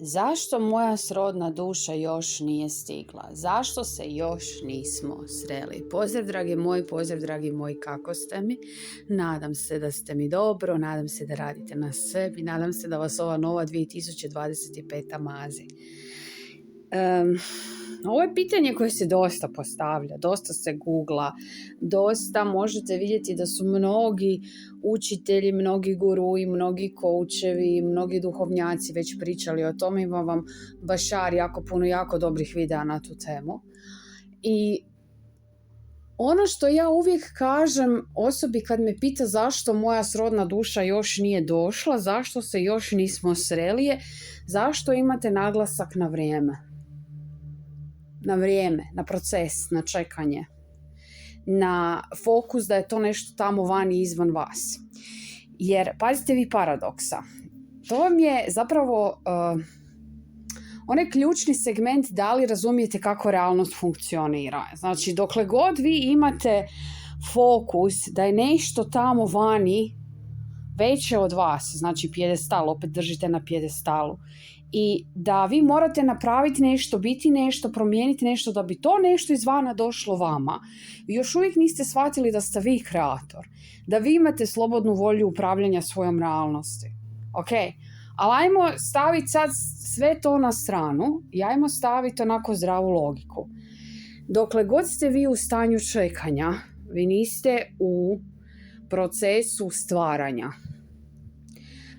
Zašto moja srodna duša još nije stigla? Zašto se još nismo sreli? Pozdrav dragi moji, kako ste mi? Nadam se da ste mi dobro, nadam se da radite na sebi, nadam se da vas ova nova 2025. mazi. Ovo je pitanje koje se dosta postavlja, dosta se googla, dosta možete vidjeti da su mnogi učitelji, mnogi gurui, mnogi koučevi, mnogi duhovnjaci već pričali o tome. Imam vam bašar jako puno, jako dobrih videa na tu temu. I ono što ja uvijek kažem osobi kad me pita zašto moja srodna duša još nije došla, zašto se još nismo sreli, zašto imate naglasak na vrijeme. Na vrijeme, na proces, na čekanje, na fokus da je to nešto tamo vani izvan vas. Jer, pazite vi paradoksa, to vam je zapravo onaj ključni segment da li razumijete kako realnost funkcionira. Znači, dokle god vi imate fokus da je nešto tamo vani veće od vas, znači pijedestal, opet držite na pijedestalu, i da vi morate napraviti nešto, biti nešto, promijeniti nešto da bi to nešto izvana došlo vama. Vi još uvijek niste shvatili da ste vi kreator, da vi imate slobodnu volju upravljanja svojom realnosti. Ok, ali ajmo staviti sad sve to na stranu i ajmo staviti onako zdravu logiku. Dokle god ste vi u stanju čekanja, vi niste u procesu stvaranja.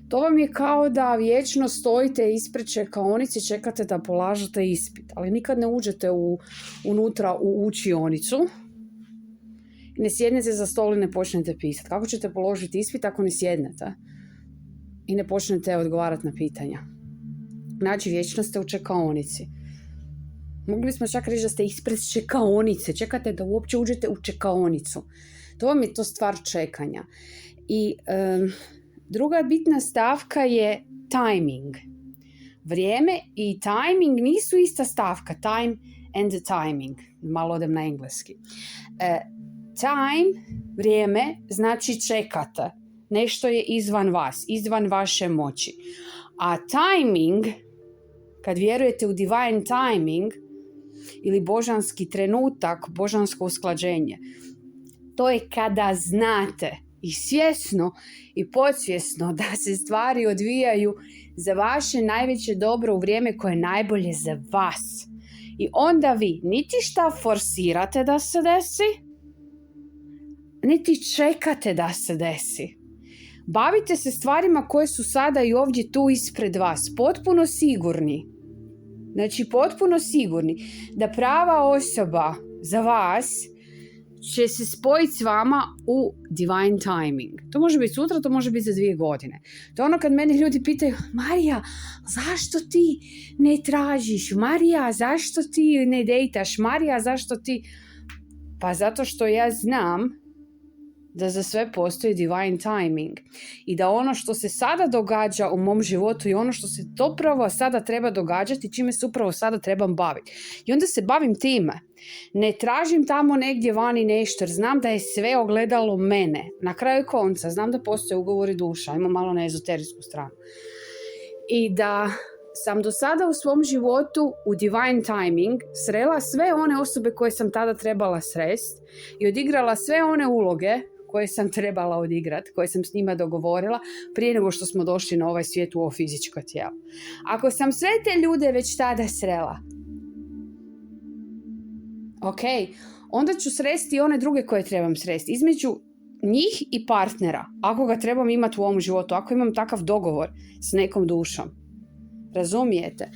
To vam je kao da vječno stojite ispred čekaonice i čekate da polažete ispit, ali nikad ne uđete unutra u učionicu i ne sjednete za stol i ne počnete pisati. Kako ćete položiti ispit ako ne sjednete i ne počnete odgovarati na pitanja? Znači, vječno ste u čekaonici. Mogli bismo čak reći da ste ispred čekaonice, čekate da uopće uđete u čekaonicu. To vam je to stvar čekanja. I druga bitna stavka je timing. Vrijeme i timing nisu ista stavka. Time and timing. Malo odem na engleski. Time, vrijeme, znači čekate. Nešto je izvan vas, izvan vaše moći. A timing, kad vjerujete u divine timing ili božanski trenutak, božansko usklađenje, to je kada znate i svjesno i podsvjesno da se stvari odvijaju za vaše najveće dobro u vrijeme koje je najbolje za vas. I onda vi niti šta forsirate da se desi, niti čekate da se desi. Bavite se stvarima koje su sada i ovdje tu ispred vas, potpuno sigurni. Znači, potpuno sigurni da prava osoba za vas će se spojiti s vama u divine timing. To može biti sutra, to može biti za 2 godine. To je ono kad mene ljudi pitaju: Marija, zašto ti ne tražiš? Marija, zašto ti ne dejtaš? Marija, zašto ti... Pa zato što ja znam da za sve postoji divine timing. I da ono što se sada događa u mom životu i ono što se upravo sada treba događati, čime se upravo sada trebam baviti. I onda se bavim time. Ne tražim tamo negdje vani nešto, jer znam da je sve ogledalo mene. Na kraju konca, znam da postoje ugovori duša, imam malo na ezoterijsku stranu. I da sam do sada u svom životu u divine timing srela sve one osobe koje sam tada trebala srest i odigrala sve one uloge koje sam trebala odigrati, koje sam s njima dogovorila prije nego što smo došli na ovaj svijet u ovo fizičko tijelo. Ako sam sve te ljude već tada srela, ok, onda ću sresti one druge koje trebam sresti. Između njih i partnera, ako ga trebam imati u ovom životu, ako imam takav dogovor s nekom dušom. Razumijete?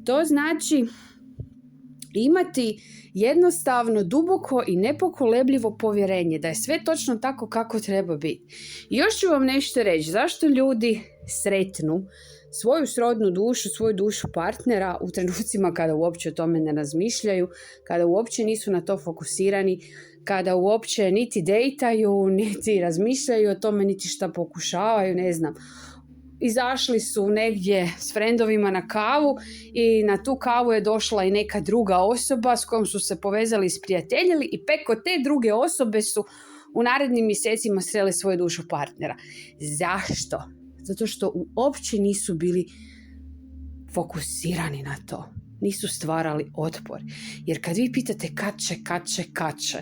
To znači imati jednostavno duboko i nepokolebljivo povjerenje da je sve točno tako kako treba biti. I još ću vam nešto reći. Zašto ljudi sretnu svoju srodnu dušu, svoju dušu partnera u trenucima kada uopće o tome ne razmišljaju, kada uopće nisu na to fokusirani, kada uopće niti dejtaju, niti razmišljaju o tome, niti šta pokušavaju, ne znam. Izašli su negdje s frendovima na kavu i na tu kavu je došla i neka druga osoba s kojom su se povezali i sprijateljili i preko te druge osobe su u narednim mjesecima sreli svoju dušu partnera. Zašto? Zato što uopće nisu bili fokusirani na to. Nisu stvarali otpor. Jer kad vi pitate kad će,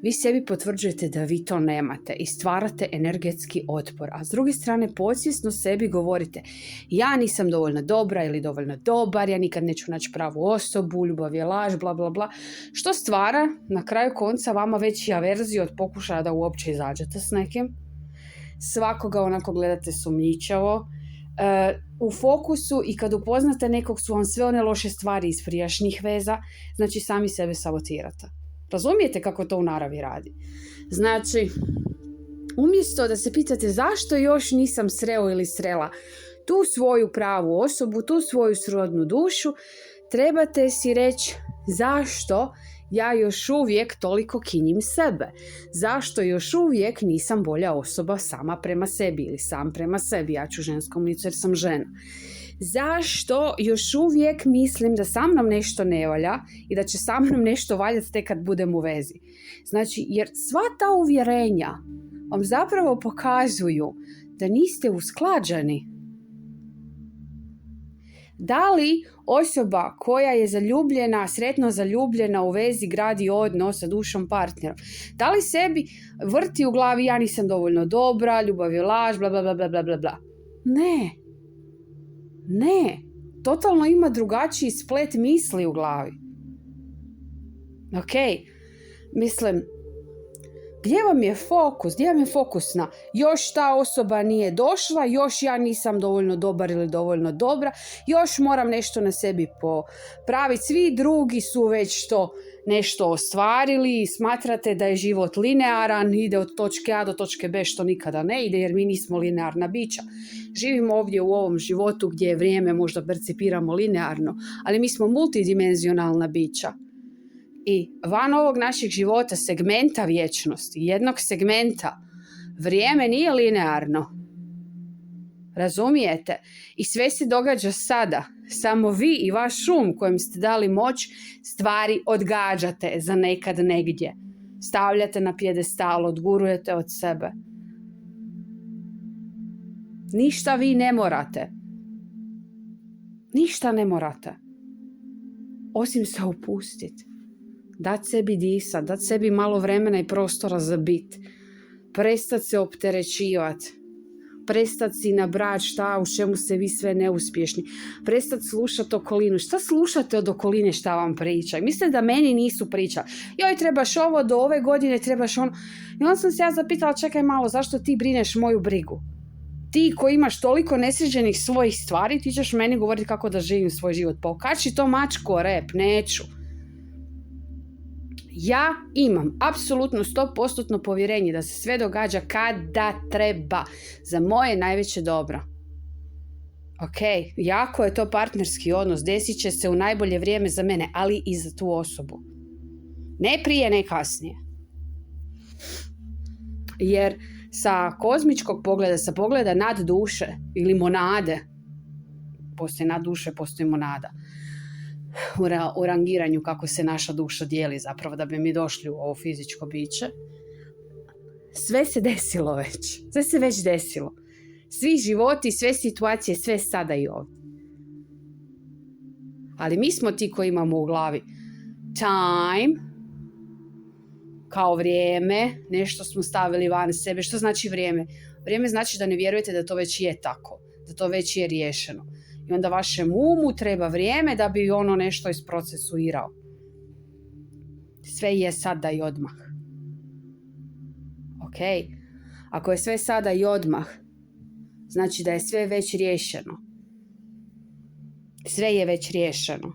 vi sebi potvrđujete da vi to nemate i stvarate energetski otpor. A s druge strane, podsvjesno sebi govorite, ja nisam dovoljno dobra ili dovoljno dobar, ja nikad neću naći pravu osobu, ljubav je laž, bla bla bla. Što stvara na kraju konca vama veći averziju od pokušaja da uopće izađete s nekim. Svakoga onako gledate sumnjičavo. U fokusu i kad upoznate nekog su vam sve one loše stvari iz prijašnjih veza, znači sami sebe sabotirate. Razumijete kako to u naravi radi? Znači, umjesto da se pitate zašto još nisam sreo ili srela tu svoju pravu osobu, tu svoju srodnu dušu, trebate si reći zašto ja još uvijek toliko kinjim sebe. Zašto još uvijek nisam bolja osoba sama prema sebi ili sam prema sebi. Ja ću ženskom licu jer sam žena. Zašto još uvijek mislim da sa mnom nešto ne valja i da će sa mnom nešto valjati tek kad budem u vezi. Znači, jer sva ta uvjerenja vam zapravo pokazuju da niste usklađeni. Da li osoba koja je zaljubljena, sretno zaljubljena u vezi gradi odnos sa dušom partnerom, da li sebi vrti u glavi ja nisam dovoljno dobra, ljubav je laž, bla bla bla bla bla bla? Ne, totalno ima drugačiji splet misli u glavi. Ok, mislim, gdje vam je fokus na još ta osoba nije došla, još ja nisam dovoljno dobar ili dovoljno dobra, još moram nešto na sebi popraviti, svi drugi su već to nešto ostvarili i smatrate da je život linearan, ide od točke A do točke B što nikada ne ide jer mi nismo linearna bića. Živimo ovdje u ovom životu gdje je vrijeme možda percipiramo linearno, ali mi smo multidimenzionalna bića. I van ovog našeg života, segmenta vječnosti, jednog segmenta, vrijeme nije linearno. Razumijete? I sve se događa sada. Samo vi i vaš kojem ste dali moć stvari odgađate za nekad negdje. Stavljate na pjedestal, odgurujete od sebe. Ništa vi ne morate. Ništa ne morate. Osim se opustiti. Dat sebi disat, dat sebi malo vremena i prostora za bit. Prestat se opterećivati. Prestat si nabrati šta, u čemu ste vi sve neuspješni. Prestat slušati okolinu. Šta slušate od okoline šta vam priča? Mislite da meni nisu pričali. Joj, trebaš ovo do ove godine, trebaš ono. I onda sam se ja zapitala, čekaj malo, zašto ti brineš moju brigu? Ti koji imaš toliko nesređenih svojih stvari, ti ćeš meni govoriti kako da živim svoj život. Pa okači to mačku o rep, neću. Ja imam apsolutno 100% povjerenje da se sve događa kada treba za moje najveće dobro. Ok, jako je to partnerski odnos, desit će se u najbolje vrijeme za mene, ali i za tu osobu. Ne prije, ne kasnije. Jer sa kozmičkog pogleda, sa pogleda nad duše ili monade, postoji nad duše, postoji monada, u rangiranju kako se naša duša dijeli zapravo da bi mi došli u ovo fizičko biće. Sve se desilo već. Sve se već desilo. Svi životi, sve situacije, sve sada i ovdje. Ali mi smo ti koji imamo u glavi time, kao vrijeme, nešto smo stavili van sebe. Što znači vrijeme? Vrijeme znači da ne vjerujete da to već je tako, da to već je riješeno. I onda vašem treba vrijeme da bi ono nešto isprocesuirao. Sve je sada i odmah. Ok. Ako je sve sada i odmah, znači da je sve već riješeno. Sve je već riješeno.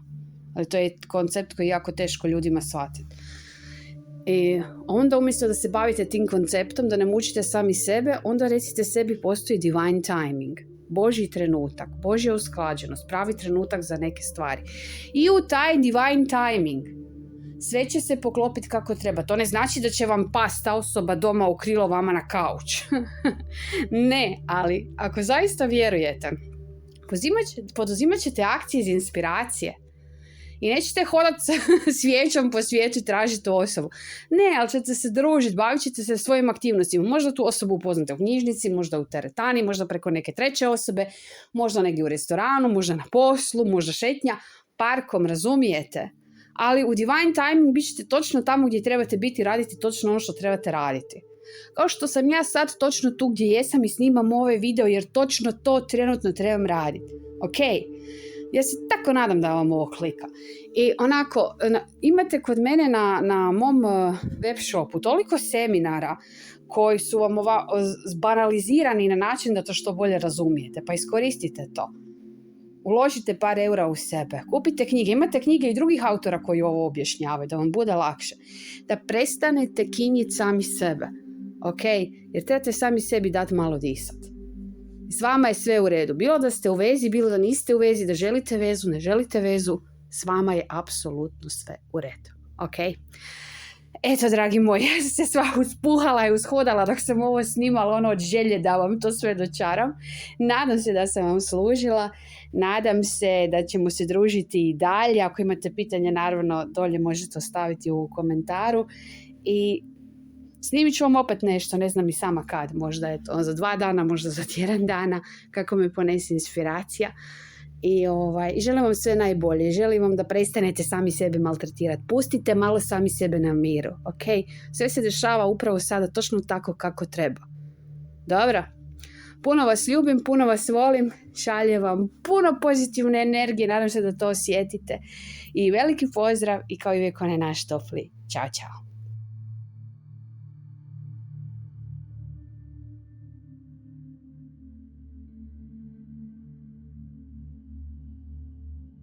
Ali to je koncept koji je jako teško ljudima shvatiti. I onda umjesto da se bavite tim konceptom, da ne mučite sami sebe, onda recite sebi postoji divine timing. Božji trenutak, Božja usklađenost, pravi trenutak za neke stvari. I u taj divine timing sve će se poklopiti kako treba. To ne znači da će vam past ta osoba doma u krilo vama na kauč. Ne, ali ako zaista vjerujete, poduzimat ćete akcije iz inspiracije. I nećete hodati svijećom po svijetu i tražiti tu osobu. Ne, ali ćete se družiti, bavit ćete se svojim aktivnostima. Možda tu osobu upoznate u knjižnici, možda u teretani, možda preko neke treće osobe, možda negdje u restoranu, možda na poslu, možda šetnja, parkom, razumijete? Ali u divine timing bit ćete točno tamo gdje trebate biti i raditi točno ono što trebate raditi. Kao što sam ja sad točno tu gdje jesam i snimam ovaj video jer točno to trenutno trebam raditi. Ok? Ja se tako nadam da vam ovo klika. I onako, imate kod mene na mom web shopu toliko seminara koji su vam zbanalizirani na način da to što bolje razumijete. Pa iskoristite to. Uložite par eura u sebe. Kupite knjige. Imate knjige i drugih autora koji ovo objašnjavaju, da vam bude lakše. Da prestanete kinjiti sami sebe. Ok? Jer trebate sami sebi dati malo disati. S vama je sve u redu. Bilo da ste u vezi, bilo da niste u vezi, da želite vezu, ne želite vezu, s vama je apsolutno sve u redu. Ok? Eto, dragi moji, ja sam se sva uspuhala i ushodala dok sam ovo snimala, od želje da vam to sve dočaram. Nadam se da sam vam služila. Nadam se da ćemo se družiti i dalje. Ako imate pitanja, naravno, dolje možete ostaviti u komentaru. I snimit ću vam opet nešto, ne znam i sama kad. Možda je to za 2 dana, možda za tjedan dana, kako me ponese inspiracija. I želim vam sve najbolje. Želim vam da prestanete sami sebe maltretirati. Pustite malo sami sebe na miru. Ok? Sve se dešava upravo sada točno tako kako treba. Dobro? Puno vas ljubim, puno vas volim. Šaljem vam puno pozitivne energije. Nadam se da to osjetite. I veliki pozdrav i kao i uvijek onaj naš topli. Ćao, čao.